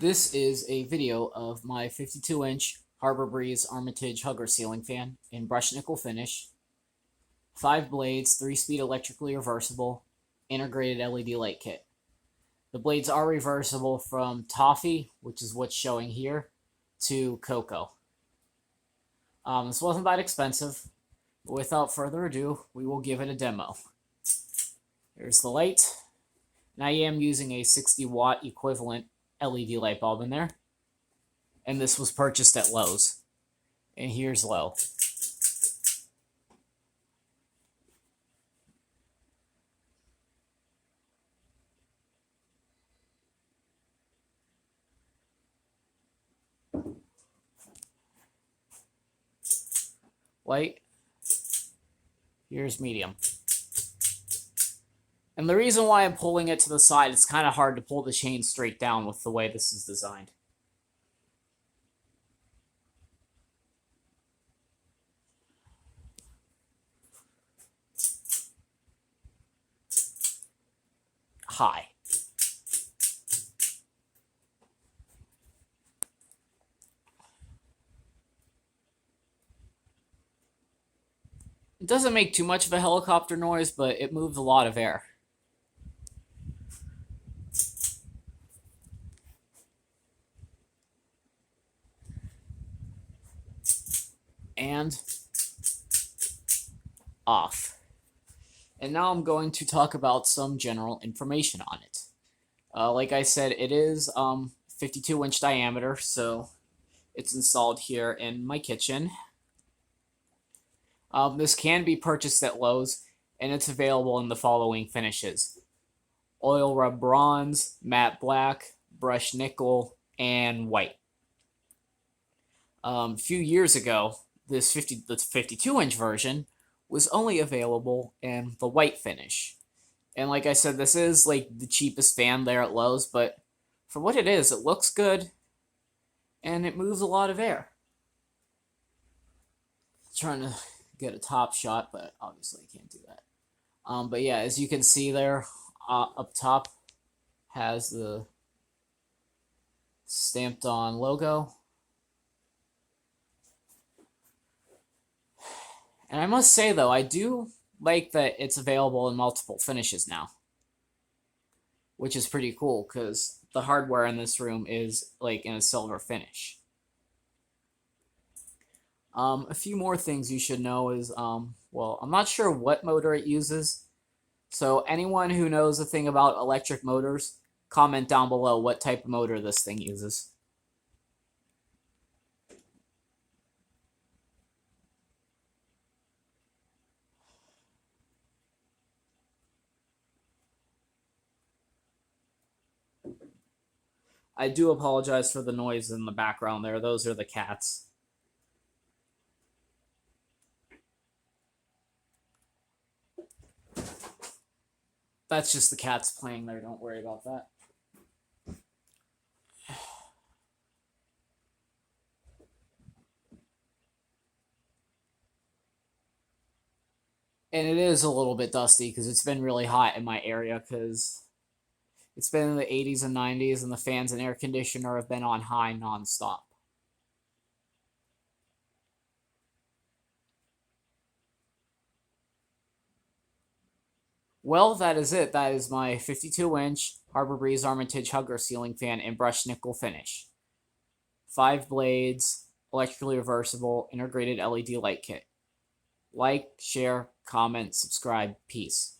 This is a video of my 52-inch Harbor Breeze Armitage hugger ceiling fan in brushed nickel finish, 5 blades, 3-speed electrically reversible, integrated LED light kit. The blades are reversible from toffee, which is what's showing here, to coca. This wasn't that expensive, but without further ado, we will give it a demo. Here's the light, and I am using a 60-watt equivalent LED light bulb in there, and this was purchased at Lowe's. And here's Lowe. Light. Here's medium. And the reason why I'm pulling it to the side, it's kind of hard to pull the chain straight down with the way this is designed. High. It doesn't make too much of a helicopter noise, but it moves a lot of air. And off. And now I'm going to talk about some general information on it. Like I said, it is 52-inch diameter, so it's installed here in my kitchen. This can be purchased at Lowe's, and it's available in the following finishes: oil rub bronze, matte black, brushed nickel, and white. A few years ago, the 52-inch version was only available in the white finish. And like I said, this is like the cheapest fan there at Lowe's, but for what it is, it looks good, and it moves a lot of air. Trying to get a top shot, but obviously I can't do that. But yeah, as you can see there, up top has the stamped on logo. And I must say though, I do like that it's available in multiple finishes now, which is pretty cool because the hardware in this room is like in a silver finish. A few more things you should know is, well, I'm not sure what motor it uses. So anyone who knows a thing about electric motors, comment down below what type of motor this thing uses. I do apologize for the noise in the background there. Those are the cats. That's just the cats playing there. Don't worry about that. And it is a little bit dusty because it's been really hot in my area because it's been in the 80s and 90s, and the fans and air conditioner have been on high nonstop. Well, that is it. That is my 52-inch Harbor Breeze Armitage hugger ceiling fan in brushed nickel finish. 5 blades, electrically reversible, integrated LED light kit. Like, share, comment, subscribe. Peace.